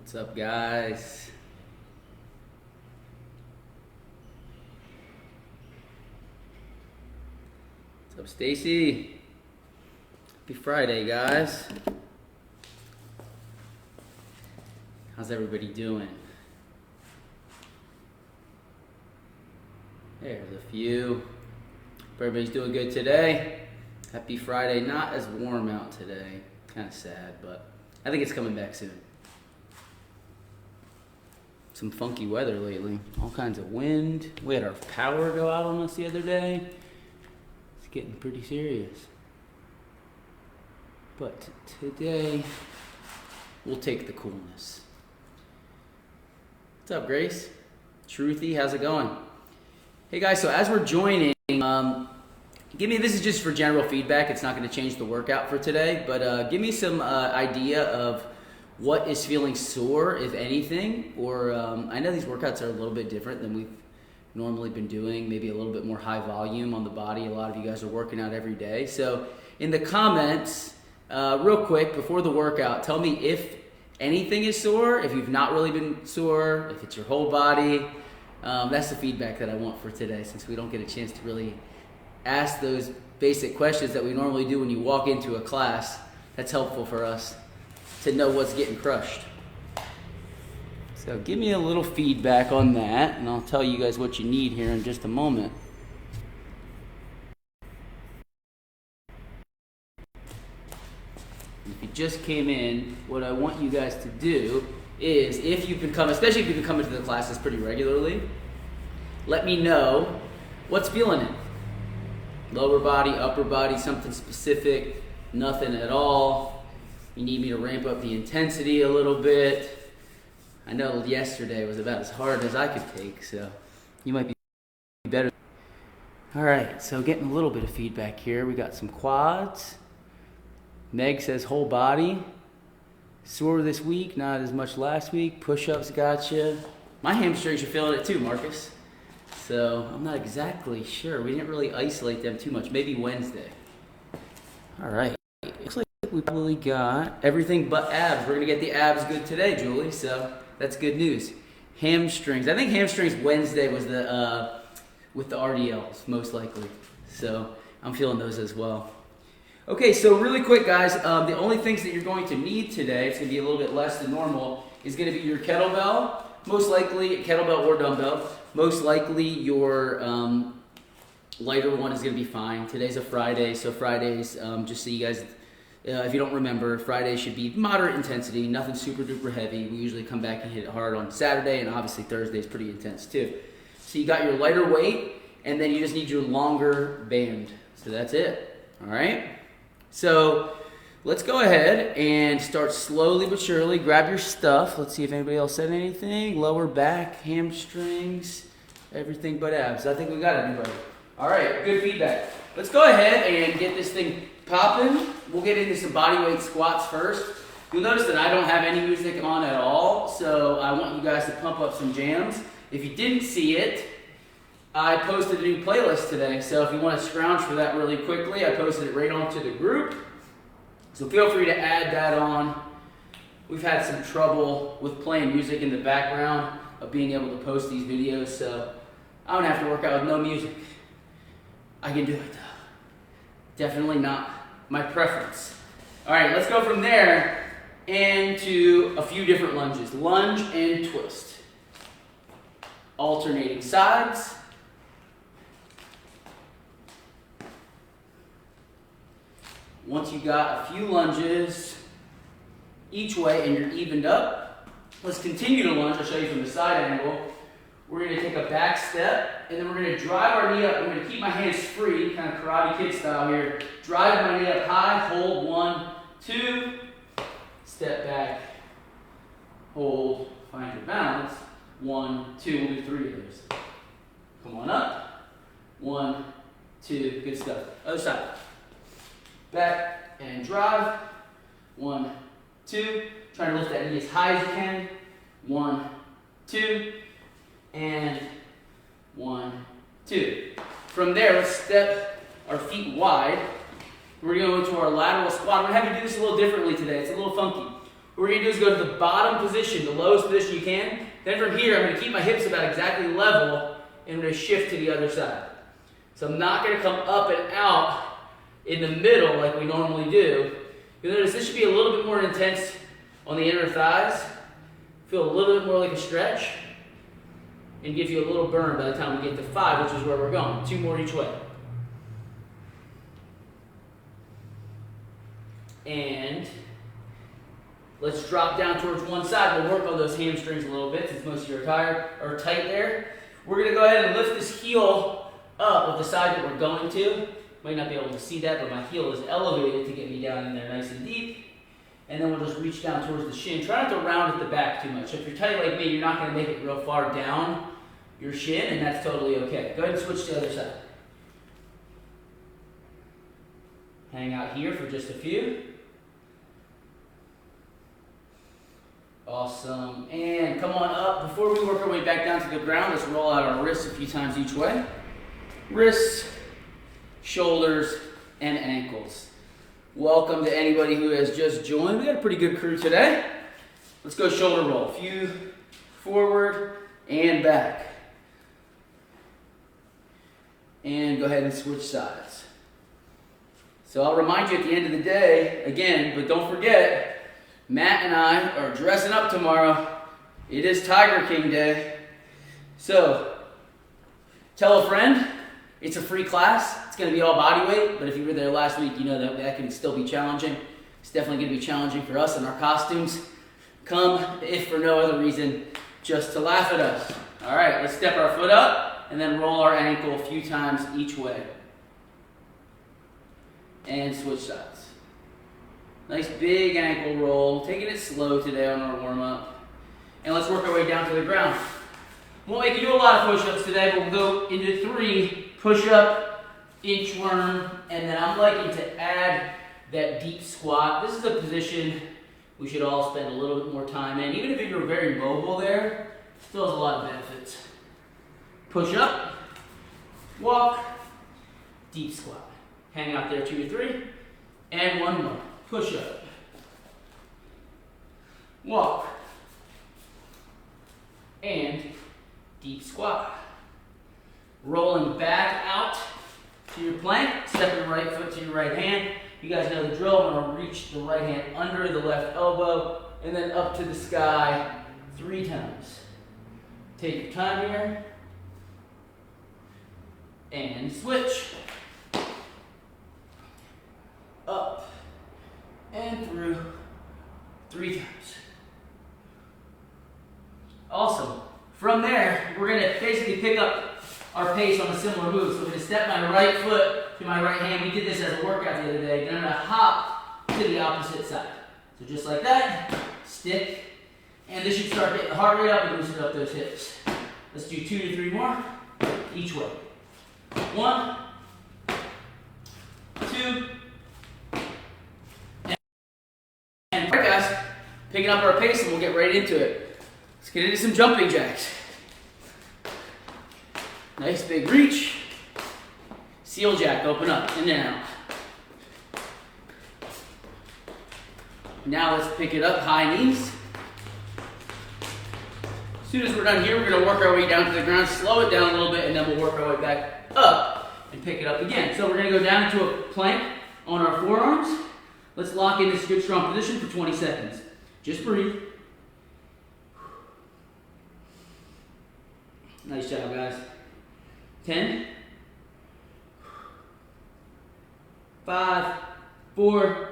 What's up, guys? What's up, Stacy? Happy Friday, guys. How's everybody doing? There's a few. Hope everybody's doing good today. Happy Friday. Not as warm out today. Kind of sad, but I think it's coming back soon. Some funky weather lately. All kinds of wind. We had our power go out on us the other day. It's getting pretty serious. But today, we'll take the coolness. What's up, Grace? Truthy, how's it going? Hey guys, so as we're joining, this is just for general feedback. It's not going to change the workout for today, but give me some idea of what is feeling sore, if anything, or I know these workouts are a little bit different than we've normally been doing, maybe a little bit more high volume on the body. A lot of you guys are working out every day. So in the comments, real quick, before the workout, tell me if anything is sore, if you've not really been sore, if it's your whole body. That's the feedback that I want for today, since we don't get a chance to really ask those basic questions that we normally do when you walk into a class. That's helpful for us to know what's getting crushed. So give me a little feedback on that, and I'll tell you guys what you need here in just a moment. If you just came in, what I want you guys to do is, if you've been coming, especially if you've been coming to the classes pretty regularly, let me know what's feeling it. Lower body, upper body, something specific, nothing at all. You need me to ramp up the intensity a little bit. I know yesterday was about as hard as I could take, so you might be better. All right, so getting a little bit of feedback here. We got some quads. Meg says whole body. Sore this week, not as much last week. Push-ups gotcha. My hamstrings are feeling it too, Marcus. So I'm not exactly sure. We didn't really isolate them too much. Maybe Wednesday. All right. Looks like we probably got everything but abs. We're going to get the abs good today, Julie. So that's good news. Hamstrings. I think hamstrings Wednesday was the with the RDLs, most likely. So I'm feeling those as well. Okay, so really quick, guys, the only things that you're going to need today, it's going to be a little bit less than normal, is going to be your kettlebell, most likely kettlebell or dumbbell. Most likely your lighter one is going to be fine. Today's a Friday, so Fridays, just so you guys, if you don't remember, Friday should be moderate intensity, nothing super duper heavy. We usually come back and hit it hard on Saturday, and obviously Thursday is pretty intense too. So you got your lighter weight, and then you just need your longer band. So that's it, all right? So let's go ahead and start slowly but surely. Grab your stuff. Let's see if anybody else said anything. Lower back, hamstrings, everything but abs. I think we got everybody. All right, good feedback. Let's go ahead and get this thing popping. We'll get into some bodyweight squats first. You'll notice that I don't have any music on at all, so I want you guys to pump up some jams. If you didn't see it, I posted a new playlist today, so if you want to scrounge for that really quickly, I posted it right onto the group. So feel free to add that on. We've had some trouble with playing music in the background of being able to post these videos, so I don't have to work out with no music. I can do it though. Definitely not my preference. All right, let's go from there into a few different lunges. Lunge and twist. Alternating sides. Once you got a few lunges each way and you're evened up, let's continue to lunge. I'll show you from the side angle. We're going to take a back step, and then we're going to drive our knee up. I'm going to keep my hands free, kind of Karate Kid style here. Drive my knee up high, hold 1, 2, step back, hold, find your balance, 1, 2, we'll do 3 of those. Come on up, 1, 2, good stuff. Other side. Back and drive. 1, 2. Try to lift that knee as high as you can. 1, 2. And 1, 2. From there, let's step our feet wide. We're going to go into our lateral squat. I'm going to have you do this a little differently today. It's a little funky. What we're going to do is go to the bottom position, the lowest position you can. Then from here, I'm going to keep my hips about exactly level, and I'm going to shift to the other side. So I'm not going to come up and out in the middle like we normally do. You'll notice this should be a little bit more intense on the inner thighs. Feel a little bit more like a stretch, and give you a little burn by the time we get to 5, which is where we're going. 2 more each way. And let's drop down towards one side. We'll work on those hamstrings a little bit since most of you are tired or tight there. We're going to go ahead and lift this heel up of the side that we're going to. Might not be able to see that, but my heel is elevated to get me down in there nice and deep. And then we'll just reach down towards the shin. Try not to round at the back too much. If you're tight like me, you're not going to make it real far down your shin, and that's totally okay. Go ahead and switch to the other side. Hang out here for just a few. Awesome. And come on up. Before we work our way back down to the ground, let's roll out our wrists a few times each way. Wrists, shoulders, and ankles. Welcome to anybody who has just joined. We got a pretty good crew today. Let's go shoulder roll. A few forward and back. And go ahead and switch sides. So I'll remind you at the end of the day, again, but don't forget, Matt and I are dressing up tomorrow. It is Tiger King Day. So, tell a friend. It's a free class. It's going to be all body weight, but if you were there last week, you know that can still be challenging. It's definitely going to be challenging for us in our costumes. Come, if for no other reason, just to laugh at us. All right, let's step our foot up and then roll our ankle a few times each way. And switch sides. Nice big ankle roll. Taking it slow today on our warm-up. And let's work our way down to the ground. Won't make you do a lot of push-ups today, but we'll go into 3 push-up, inchworm, and then I'm liking to add that deep squat. This is a position we should all spend a little bit more time in. Even if you're very mobile there, still has a lot of benefits. Push up, walk, deep squat. Hang out there 2 to 3, and 1 more. Push up, walk, and deep squat. Rolling back out to your plank, step your right foot to your right hand. You guys know the drill. I'm going to reach the right hand under the left elbow and then up to the sky 3 times. Take your time here and switch. Up and through 3 times. Awesome. From there, we're going to basically pick up our pace on a similar move. So we're going to step my right foot to my right hand. We did this as a workout the other day. Then I'm going to hop to the opposite side. So just like that, stick. And this should start getting the heart rate up and boosting up those hips. Let's do 2 to 3 more each way. 1, 2, and all right, guys, picking up our pace and we'll get right into it. Let's get into some jumping jacks. Nice big reach. Seal jack, open up and down. Now let's pick it up, high knees. As soon as we're done here, we're going to work our way down to the ground, slow it down a little bit, and then we'll work our way back up and pick it up again. So we're going to go down into a plank on our forearms. Let's lock in this good strong position for 20 seconds. Just breathe. Nice job, guys. 10, 5, 4.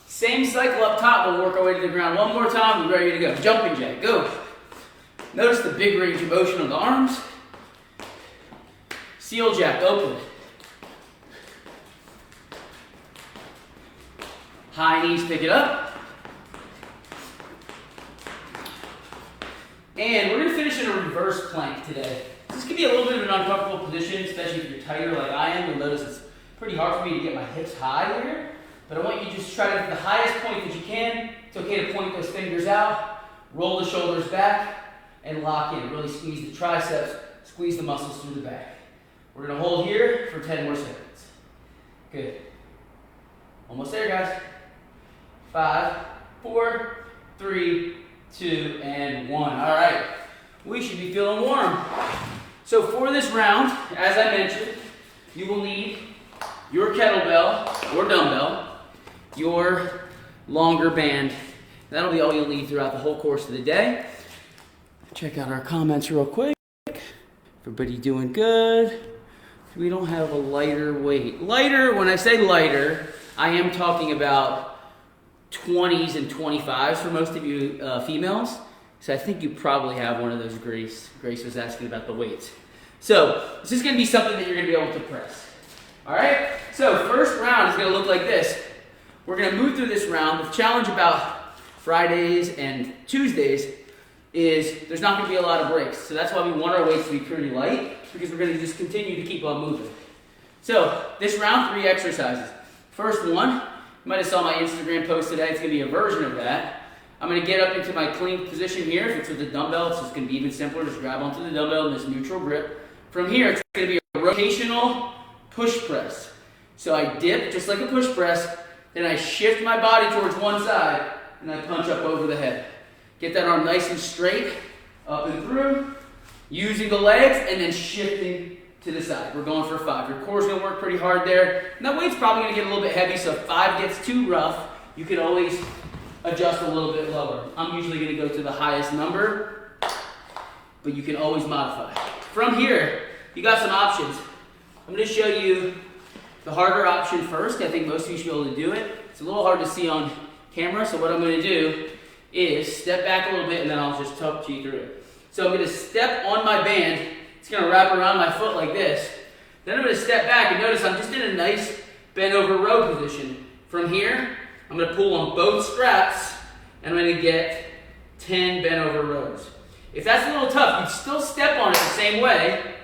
Same cycle up top, we'll work our way to the ground. One more time, we're ready to go. Jumping jack, go. Notice the big range of motion of the arms. Seal jack, open. High knees, pick it up. And we're going to finish in a reverse plank today. This can be a little bit of an uncomfortable position, especially if you're tighter like I am. You'll notice it's pretty hard for me to get my hips high here. But I want you to just try to get the highest point that you can. It's okay to point those fingers out, roll the shoulders back, and lock in. Really squeeze the triceps, squeeze the muscles through the back. We're going to hold here for 10 more seconds. Good. Almost there, guys. 5, 4, 3, 2, and 1. All right, we should be feeling warm. So for this round, as I mentioned, you will need your kettlebell or dumbbell, your longer band. That'll be all you'll need throughout the whole course of the day. Check out our comments real quick. Everybody doing good? We don't have a lighter weight. Lighter, when I say lighter, I am talking about 20s and 25s for most of you females. So I think you probably have one of those, Grace. Grace was asking about the weights. So this is going to be something that you're going to be able to press. All right? So first round is going to look like this. We're going to move through this round. The challenge about Fridays and Tuesdays is there's not going to be a lot of breaks. So that's why we want our weights to be pretty light, because we're going to just continue to keep on moving. So this round, 3 exercises. First one, you might have saw my Instagram post today. It's going to be a version of that. I'm going to get up into my clean position here. If it's with the dumbbell, it's just going to be even simpler. Just grab onto the dumbbell in this neutral grip. From here, it's going to be a rotational push press. So I dip just like a push press, then I shift my body towards one side, and I punch up over the head. Get that arm nice and straight, up and through, using the legs, and then shifting to the side. We're going for 5. Your core is going to work pretty hard there. And that weight's probably going to get a little bit heavy, so if 5 gets too rough, you can always adjust a little bit lower. I'm usually going to go to the highest number, but you can always modify. From here, you got some options. I'm going to show you the harder option first. I think most of you should be able to do it. It's a little hard to see on camera, so what I'm going to do is step back a little bit, and then I'll just talk to you through it. So I'm going to step on my band. It's going to wrap around my foot like this. Then I'm going to step back, and notice I'm just in a nice bent over row position. From here, I'm going to pull on both straps, and I'm going to get 10 bent over rows. If that's a little tough, you'd still step on it the same way.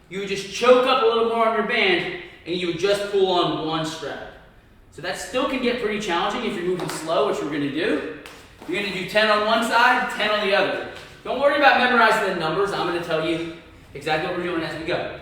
You would just choke up a little more on your band, and you would just pull on one strap. So that still can get pretty challenging if you're moving slow, which we're going to do. You're going to do 10 on one side, 10 on the other. Don't worry about memorizing the numbers. I'm going to tell you exactly what we're doing as we go.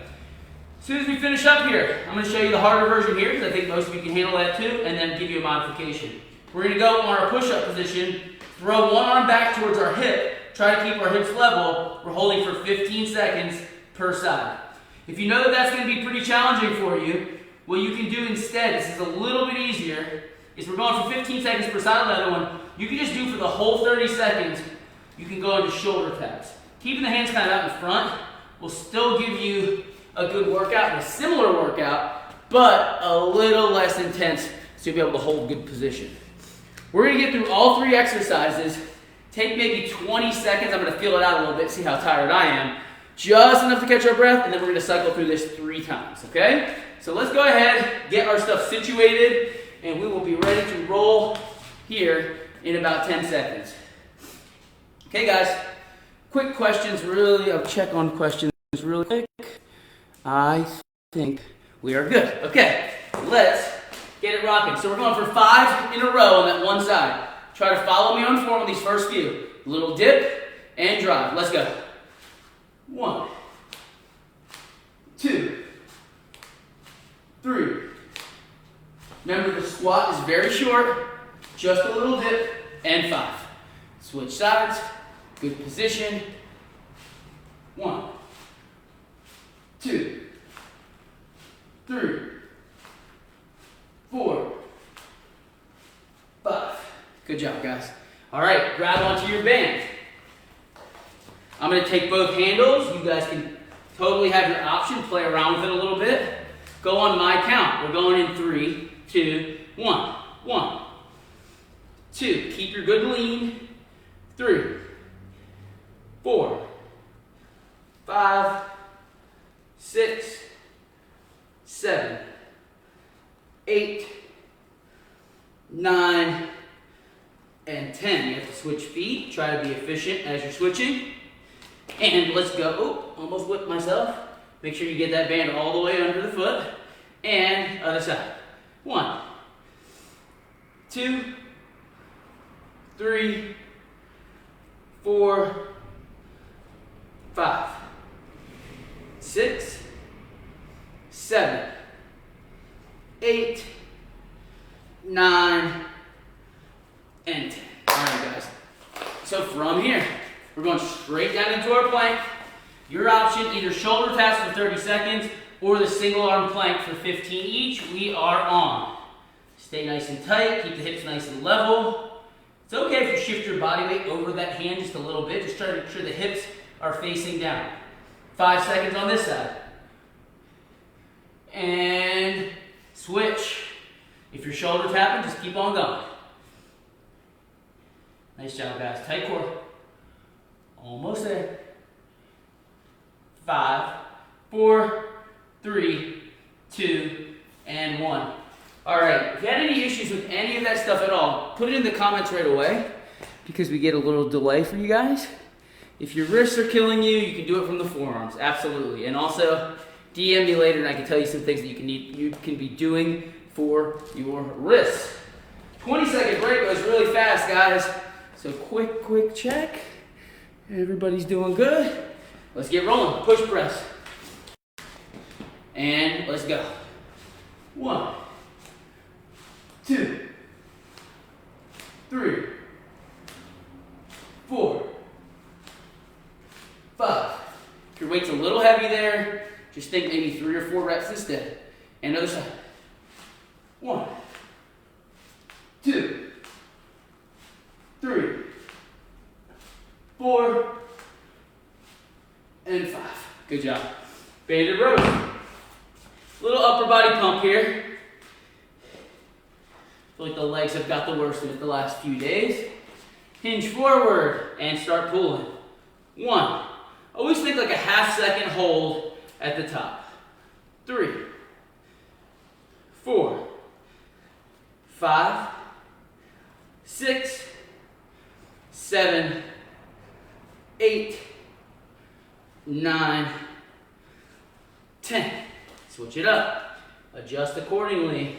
As soon as we finish up here, I'm going to show you the harder version here, because I think most of you can handle that too, and then give you a modification. We're going to go on our push-up position, throw one arm back towards our hip, try to keep our hips level. We're holding for 15 seconds per side. If you know that that's going to be pretty challenging for you, what you can do instead, this is a little bit easier, is we're going for 15 seconds per side on the other one. You can just do for the whole 30 seconds, you can go into shoulder taps. Keeping the hands kind of out in front will still give you a good workout, a similar workout, but a little less intense, so you'll be able to hold good position. We're going to get through all 3 exercises, take maybe 20 seconds. I'm going to feel it out a little bit, see how tired I am. Just enough to catch our breath, and then we're going to cycle through this 3 times, okay? So let's go ahead, get our stuff situated, and we will be ready to roll here in about 10 seconds. Okay, guys, quick questions, really, I'll check on questions really quick. I think we are good. Okay, let's get it rocking. So we're going for 5 in a row on that one side. Try to follow me on form with these first few. Little dip and drive. Let's go. 1, 2, 3. Remember, the squat is very short, just a little dip, and 5. Switch sides, good position. 1, 2, 3, 4, 5. Good job, guys. All right, grab onto your band. I'm going to take both handles. You guys can totally have your option, play around with it a little bit. Go on my count. We're going in 3, 2, 1. 1, 2. Keep your good lean. 3, 4, 5, 6, 7, 8, 9, and 10. You have to switch feet. Try to be efficient as you're switching. And let's go. Oh, almost whipped myself. Make sure you get that band all the way under the foot. And other side. 1, 2, 3, 4, 5, 6, 7, 8, 9, and 10. All right, guys. So from here, we're going straight down into our plank. Your option, either shoulder taps for 30 seconds or the single arm plank for 15 each. We are on. Stay nice and tight, keep the hips nice and level. It's okay if you shift your body weight over that hand just a little bit. Just try to make sure the hips are facing down. 5 seconds on this side. And switch. If you're shoulder tapping, just keep on going. Nice job, guys. Tight core. Almost there. 5, 4, 3, 2, and 1. All right, if you had any issues with any of that stuff at all, put it in the comments right away because we get a little delay for you guys. If your wrists are killing you, you can do it from the forearms, absolutely. And also, DM me later and I can tell you some things that you can be doing for your wrists. 20-second break goes really fast, guys. So quick check. Everybody's doing good. Let's get rolling. Push press. And let's go. 1, 2, 3, 4, 5. If your weight's a little heavy there, just think maybe 3 or 4 reps instead. And other side. 1, 2, 3, 4, and 5. Good job. Banded rows. Little upper body pump here. Feel like the legs have got the worst of it the last few days. Hinge forward and start pulling. 1. Always think like a half-second hold at the top. 3, 4, 5, 6, 7, 8, 9, 10. Switch it up. Adjust accordingly.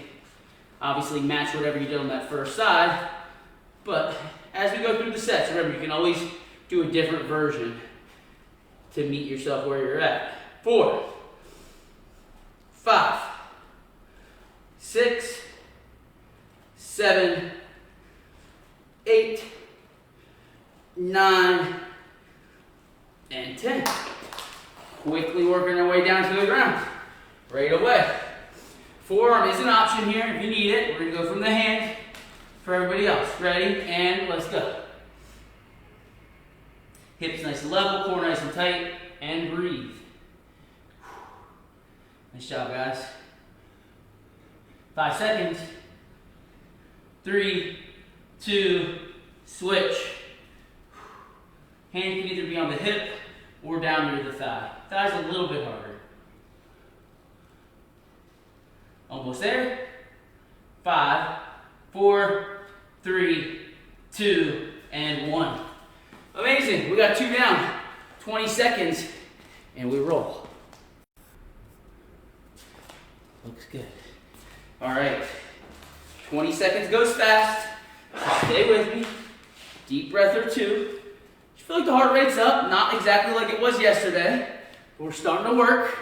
Obviously match whatever you did on that first side. But as we go through the sets, remember you can always do a different version to meet yourself where you're at. 4, 5, 6, 7, 8, 9, and 10. Quickly working our way down to the ground. Right away. Forearm is an option here if you need it. We're going to go from the hand for everybody else. Ready? And let's go. Hips nice and level, core nice and tight, and breathe. Nice job, guys. 5 seconds. 3, 2, switch. Hand can either be on the hip or down near the thigh. Thigh's a little bit harder. Almost there. 5, 4, 3, 2, and 1. Amazing. We got 2 down. 20 seconds, and we roll. Looks good. All right. 20 seconds goes fast. So stay with me. Deep breath or 2. I feel like the heart rate's up, not exactly like it was yesterday, but we're starting to work.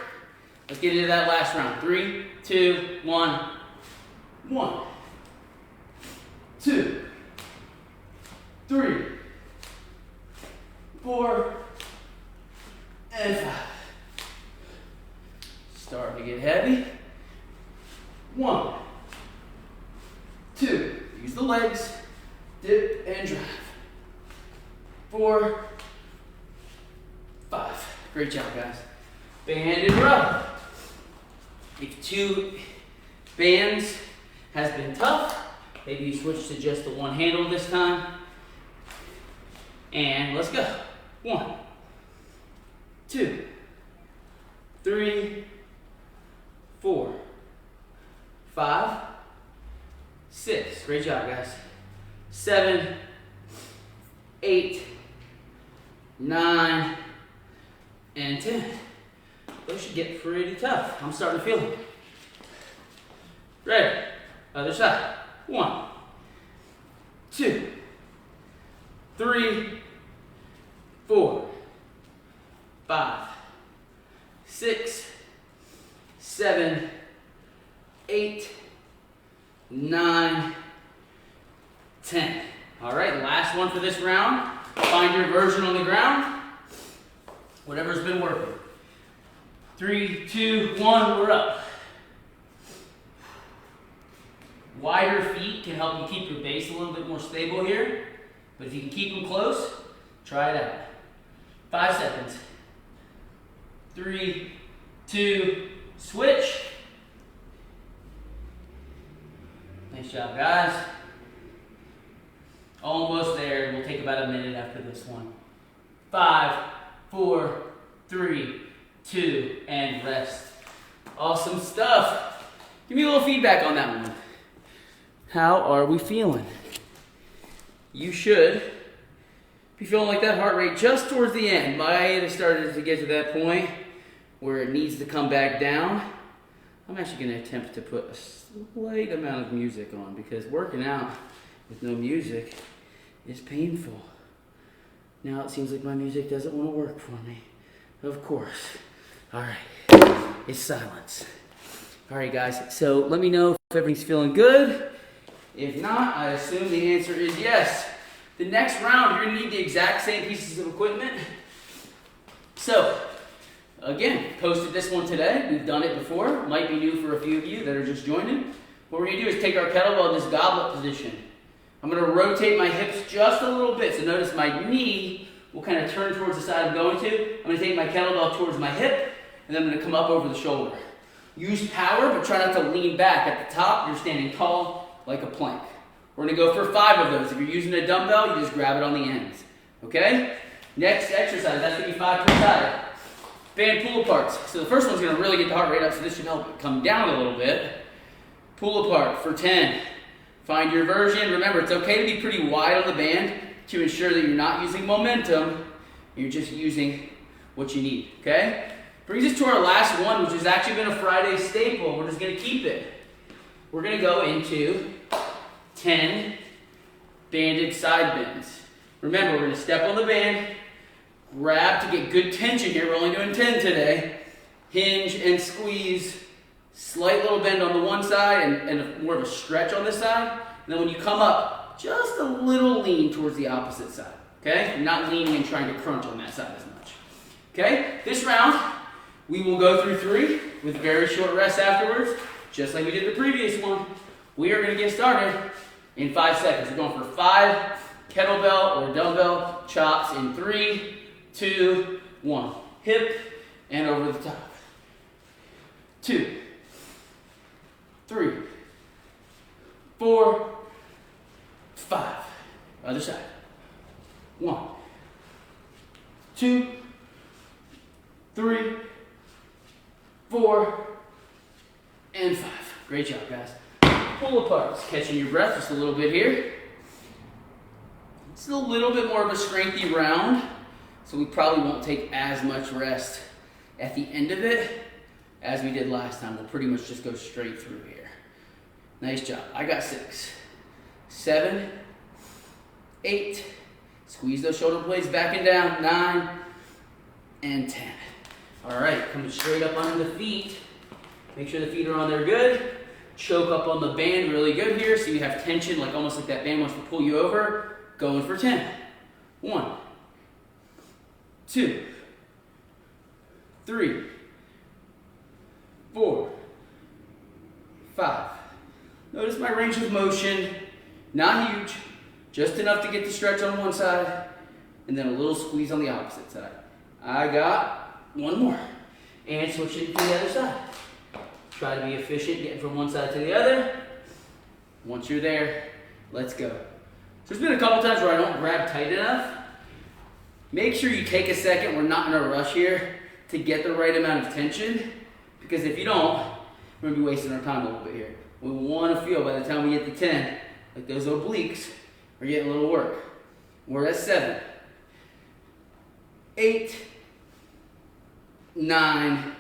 Let's get into that last round. 3, 2, 1. 1, 2, 3, 4, and 5. Starting to get heavy. 1, 2. Use the legs. Dip and drive. 4, 5. Great job, guys. Banded row. If 2 bands has been tough, maybe you switch to just the one handle this time. And let's go. 1, 2, 3, 4, 5, 6. Great job, guys. 7, 8, 9, and 10. Those should get pretty tough. I'm starting to feel it. Ready? Other side. 1, 2, 3, 4, 5, 6, 7, 8, 9, 10. Find your version on the ground. Whatever's been working. 3, 2, 1, we're up. Wider feet can help you keep your base a little bit more stable here. But if you can keep them close, try it out. 5 seconds. 3, 2, switch. Nice job, guys. Almost there. We'll take about a minute after this one. 5, 4, 3, 2, and rest. Awesome stuff. Give me a little feedback on that one. How are we feeling? You should be feeling like that heart rate just towards the end might have started to get to that point where it needs to come back down. I'm actually going to attempt to put a slight amount of music on because working out with no music is painful. Now it seems like my music doesn't want to work for me. Of course. All right. It's silence. All right, guys. So let me know if everything's feeling good. If not, I assume the answer is yes. The next round, you're going to need the exact same pieces of equipment. So, again, posted this one today. We've done it before. Might be new for a few of you that are just joining. What we're going to do is take our kettlebell in this goblet position. I'm going to rotate my hips just a little bit. So notice my knee will kind of turn towards the side I'm going to. I'm going to take my kettlebell towards my hip, and then I'm going to come up over the shoulder. Use power, but try not to lean back. At the top, you're standing tall like a plank. We're going to go for 5 of those. If you're using a dumbbell, you just grab it on the ends. Okay? Next exercise, that's going to be 5 per side. Band pull aparts. So the first one's going to really get the heart rate up, so this should help it come down a little bit. Pull apart for 10. Find your version. Remember, it's okay to be pretty wide on the band to ensure that you're not using momentum. You're just using what you need. Okay? Brings us to our last one, which has actually been a Friday staple. We're just going to keep it. We're going to go into 10 banded side bends. Remember, we're going to step on the band, grab to get good tension here. We're only doing 10 today. Hinge and squeeze. Slight little bend on the one side and more of a stretch on this side. And then when you come up, just a little lean towards the opposite side. Okay? You're not leaning and trying to crunch on that side as much. Okay? This round, we will go through 3 with very short rests afterwards. Just like we did the previous one, we are going to get started in 5 seconds. We're going for 5 kettlebell or dumbbell chops in 3, 2, 1. Hip and over the top. 2, 3, 4, 5. Other side. 1, 2, 3, 4, and 5. Great job, guys. Pull aparts. Catching your breath just a little bit here. It's a little bit more of a strengthy round, so we probably won't take as much rest at the end of it as we did last time. We'll pretty much just go straight through here. Nice job. I got 6, 7, 8. Squeeze those shoulder blades back and down. 9 and 10. All right, coming straight up onto the feet. Make sure the feet are on there good. Choke up on the band really good here so you have tension, like almost like that band wants to pull you over. Going for 10. 1, 2, 3, 4, 5. Notice my range of motion. Not huge. Just enough to get the stretch on one side and then a little squeeze on the opposite side. I got 1 more. And switch it to the other side. Try to be efficient, getting from one side to the other. Once you're there, let's go. So there's been a couple times where I don't grab tight enough. Make sure you take a second, we're not in a rush here, to get the right amount of tension. Because if you don't, we're going to be wasting our time a little bit here. We want to feel by the time we get to 10, like those obliques are getting a little work. We're at 7, 8, 9,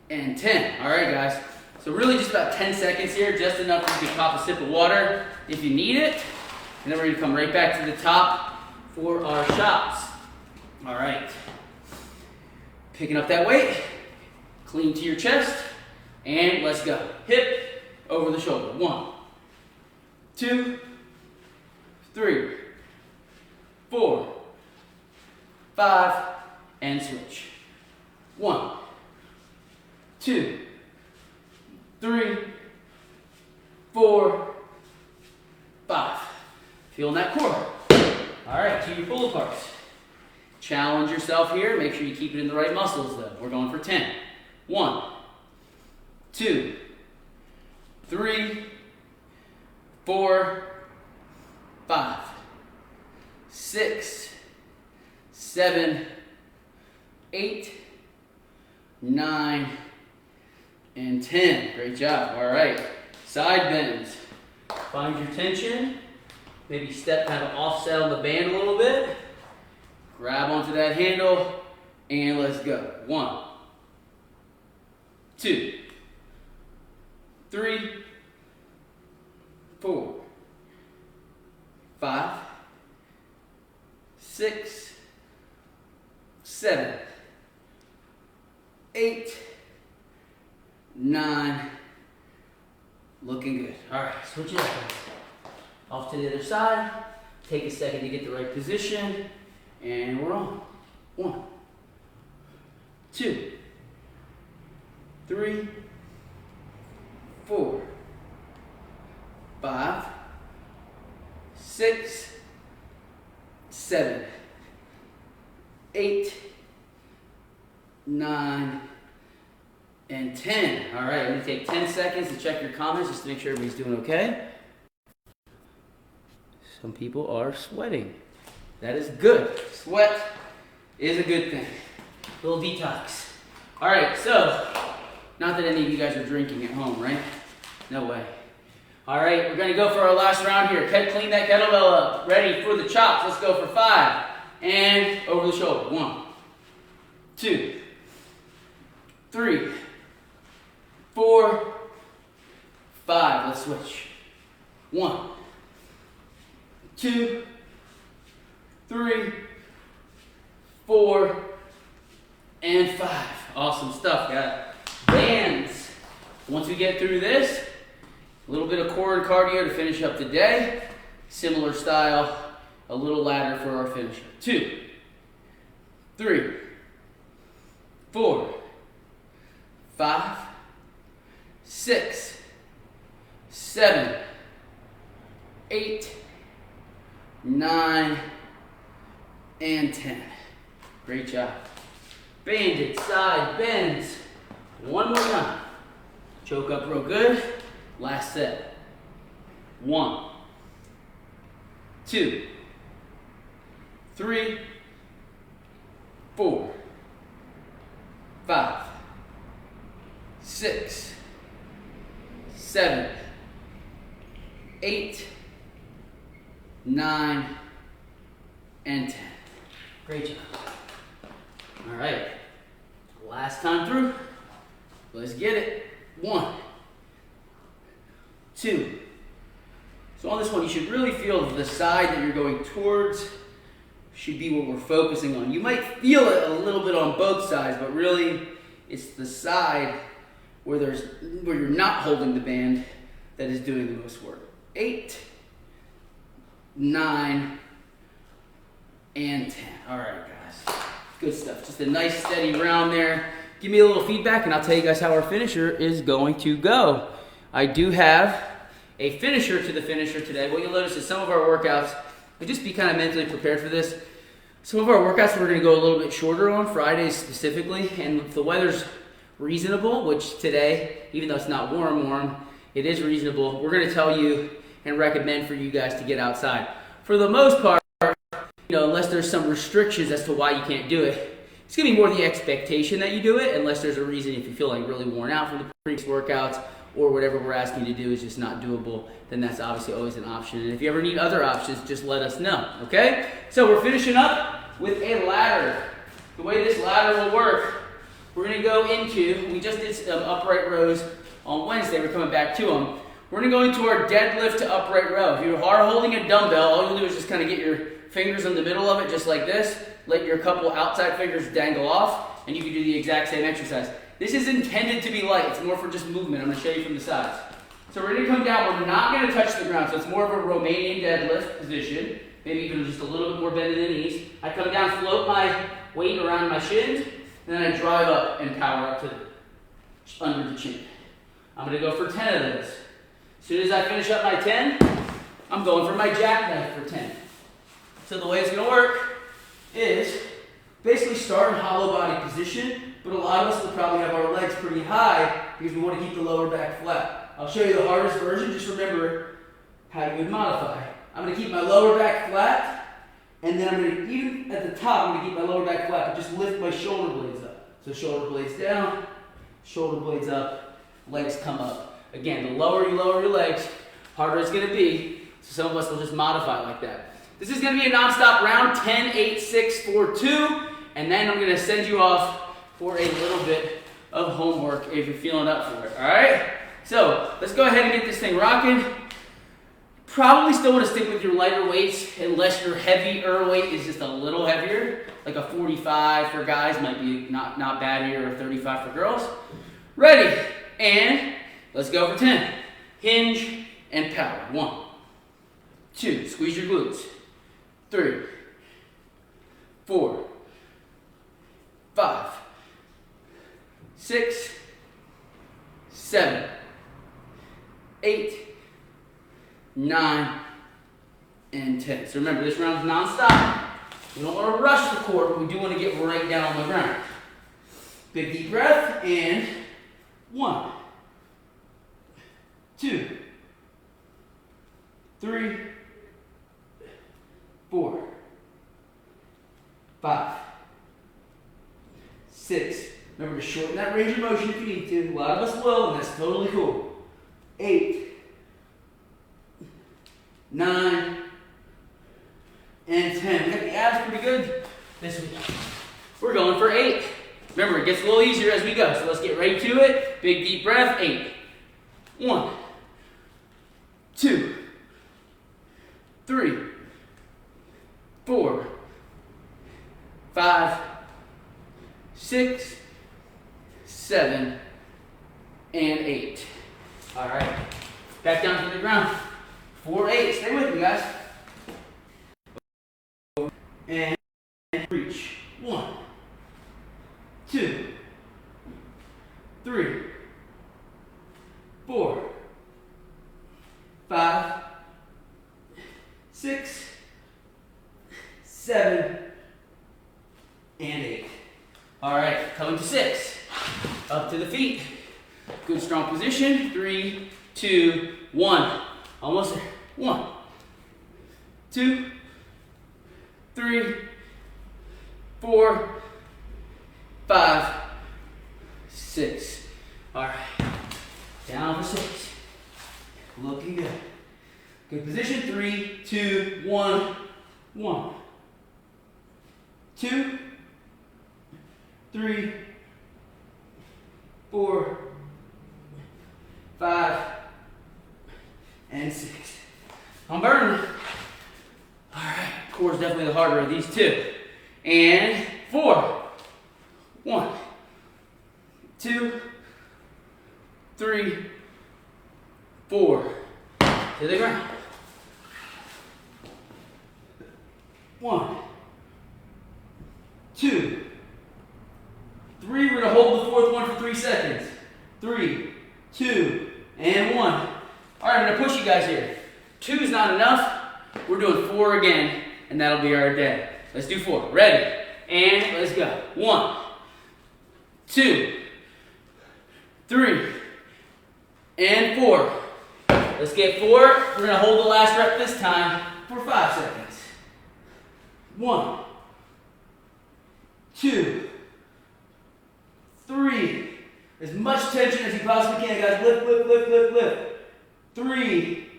and 10. All right, guys. So really just about 10 seconds here, just enough you can pop a sip of water if you need it. And then we're going to come right back to the top for our shots. All right. Picking up that weight, clean to your chest, and let's go. Hip over the shoulder. 1, 2, 3, 4, 5, and switch. 1, 2, 3, 4, 5. Feeling that core. All right, to your pull aparts. Challenge yourself here. Make sure you keep it in the right muscles though. We're going for 10. 1, 2, 3, 4, 5, 6, 7, 8, 9, and 10. Great job. All right. Side bends. Find your tension. Maybe step kind of offset on the band a little bit. Grab onto that handle, and let's go. 1, 2, 3, 4, 5, 6, 7, 8, 9. Looking good. All right, switch it up. Off to the other side. Take a second to get the right position. And we're on. 1, 2, 3, 4, 5, 6, 7, 8, 9, and 10. All right, I'm going to take 10 seconds to check your comments just to make sure everybody's doing okay. Some people are sweating. That is good. Sweat is a good thing. Little detox. All right, so, not that any of you guys are drinking at home, right? No way. All right, we're going to go for our last round here. Clean that kettlebell up. Ready for the chops. Let's go for 5. And over the shoulder. 1, 2, 3, 4, 5. Let's switch. 1, 2, 3, 4, and 5. Awesome stuff, guys. Bands. Once we get through this, a little bit of core and cardio to finish up the day. Similar style, a little ladder for our finisher. 2, 3, 4, 5, 6, 7, 8, 9, and 10. Great job. Banded side bends. One more time. Choke up real good. Last set. 1, 2, 3, 4, 5, 6, 7, 8, 9, and 10. Great job. All right. Last time through. Let's get it. 1, 2. So on this one, you should really feel the side that you're going towards should be what we're focusing on. You might feel it a little bit on both sides, but really it's the side where you're not holding the band that is doing the most work. 8, 9, and 10. All right, guys. Good stuff. Just a nice steady round there. Give me a little feedback and I'll tell you guys how our finisher is going to go. I do have a finisher to the finisher today. What you'll notice is some of our workouts, just be kind of mentally prepared for this. Some of our workouts we're going to go a little bit shorter on, Fridays specifically, and if the weather's reasonable, which today, even though it's not warm, it is reasonable, we're going to tell you and recommend for you guys to get outside. For the most part, unless there's some restrictions as to why you can't do it, it's going to be more the expectation that you do it, unless there's a reason if you feel like really worn out from the previous workouts, or whatever we're asking you to do is just not doable, then that's obviously always an option. And if you ever need other options, just let us know, okay? So we're finishing up with a ladder. The way this ladder will work, we're going to go into, we just did some upright rows on Wednesday, we're coming back to them. We're going to go into our deadlift to upright row. If you are holding a dumbbell, all you'll do is just kind of get your fingers in the middle of it, just like this. Let your couple outside fingers dangle off, and you can do the exact same exercise. This is intended to be light. It's more for just movement. I'm going to show you from the sides. So we're going to come down. We're not going to touch the ground. So it's more of a Romanian deadlift position. maybe even just a little bit more bend in the knees. I come down, float my weight around my shins, and then I drive up and power up to under the chin. I'm going to go for 10 of those. As soon as I finish up my 10, I'm going for my jackknife for 10. So the way it's going to work is basically start in hollow body position, but a lot of us will probably have our legs pretty high because we want to keep the lower back flat. I'll show you the hardest version. Just remember how you would modify. I'm going to keep my lower back flat, and then I'm going to, even at the top, I'm going to keep my lower back flat, but just lift my shoulder blades up. So shoulder blades down, shoulder blades up, legs come up. Again, the lower you lower your legs, harder it's going to be. So some of us will just modify like that. This is going to be a non-stop round, 10, 8, 6, 4, 2, and then I'm going to send you off for a little bit of homework if you're feeling up for it, all right? So let's go ahead and get this thing rocking. Probably still want to stick with your lighter weights unless your heavier weight is just a little heavier, like a 45 for guys might be not bad here, or a 35 for girls. Ready, and let's go for 10. Hinge and power. 1, 2, squeeze your glutes. 3, 4, 5, 6, 7, 8, 9, and 10. So remember, this round is non-stop. We don't want to rush the core, but we do want to get right down on the ground. Big deep breath, and 1, 2, 3, 4, 5, 6. Remember to shorten that range of motion if you need to. A lot of us will, and that's totally cool. 8, 9, and 10. We got the abs pretty good this week. We're going for 8. Remember, it gets a little easier as we go, so let's get right to it. Big deep breath. 8. 1, 2, 3, 4, 5, 6, 7, and 8. All right, back down to the ground. 4, 8. Stay with me, guys. And reach. 1, 2, 3, 4, 5, 6, 7, and 8. All right, coming to 6. Up to the feet. Good strong position. 3, 2, 1. Almost there. 1, 2, 3, 4, 5, 6. All right. Down for 6. Looking good. Good position. 3, 2, 1. 1, 2, 3, 4, 5, and 6. I'm burning. All right. Core is definitely the harder of these two. And 4. 1, 2, 3, 4. To the ground. 1, 2, 3. We're going to hold the fourth one for 3 seconds. 3, 2, and 1. All right, I'm going to push you guys here. 2 is not enough. We're doing 4 again, and that'll be our day. Let's do 4. Ready? And let's go. 1, 2, 3, and 4. Let's get 4. We're going to hold the last rep this time for 5 seconds. 1, 2, 3. As much tension as you possibly can, guys. Lift, lift, lift, lift, lift. 3,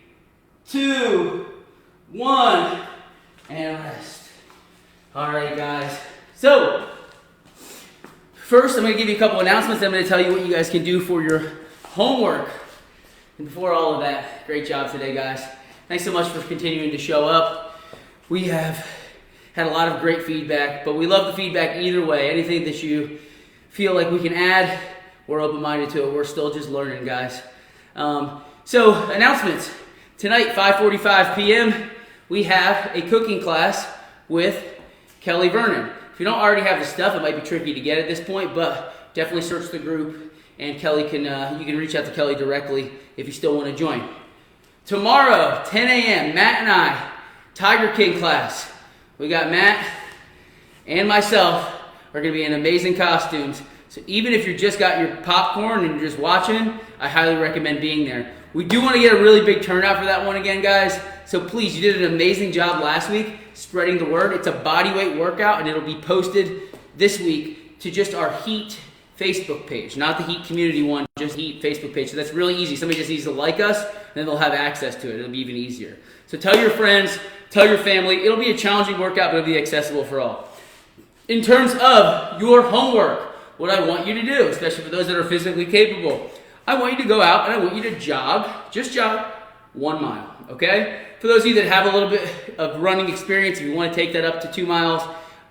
2, 1, and rest. All right, guys. So, first, I'm going to give you a couple announcements. I'm going to tell you what you guys can do for your homework. And before all of that, great job today, guys. Thanks so much for continuing to show up. We have had a lot of great feedback, but we love the feedback either way. Anything that you feel like we can add, we're open-minded to it. We're still just learning, guys. So, announcements. Tonight, 5:45 p.m., we have a cooking class with Kelly Vernon. If you don't already have the stuff, it might be tricky to get at this point, but definitely search the group, and Kelly can you can reach out to Kelly directly if you still want to join. Tomorrow, 10 a.m., Matt and I, Tiger King class. We got Matt and myself are going to be in amazing costumes. So even if you just got your popcorn and you're just watching, I highly recommend being there. We do want to get a really big turnout for that one again, guys. So please, you did an amazing job last week spreading the word. It's a bodyweight workout, and it'll be posted this week to just our Heat Facebook page, not the Heat community one, just Heat Facebook page. So that's really easy. Somebody just needs to like us, and then they'll have access to it. It'll be even easier. So tell your friends, tell your family. It'll be a challenging workout, but it'll be accessible for all. In terms of your homework, what I want you to do, especially for those that are physically capable, I want you to go out and I want you to jog, just jog 1 mile, okay? For those of you that have a little bit of running experience, if you want to take that up to 2 miles,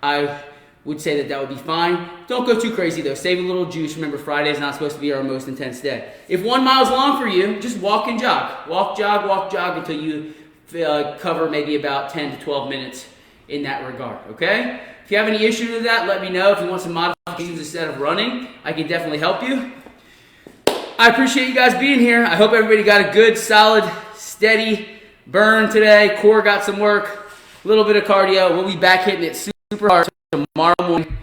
I would say that would be fine. Don't go too crazy though. Save a little juice. Remember, Friday is not supposed to be our most intense day. If 1 mile is long for you, just walk and jog. Walk, jog until you cover maybe about 10 to 12 minutes in that regard, okay? If you have any issue with that, let me know. If you want some modifications instead of running, I can definitely help you. I appreciate you guys being here. I hope everybody got a good, solid, steady burn today. Core got some work, a little bit of cardio. We'll be back hitting it super hard tomorrow morning.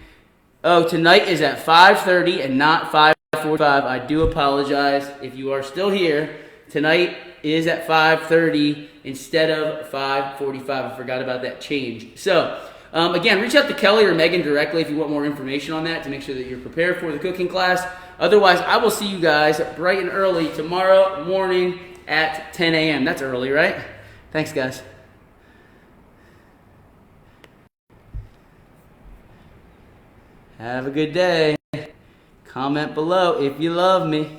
Oh, tonight is at 5:30 and not 5:45. I do apologize if you are still here. Tonight is at 5:30 instead of 5:45. I forgot about that change. So, again, reach out to Kelly or Megan directly if you want more information on that to make sure that you're prepared for the cooking class. Otherwise, I will see you guys bright and early tomorrow morning at 10 a.m. That's early, right? Thanks, guys. Have a good day. Comment below if you love me.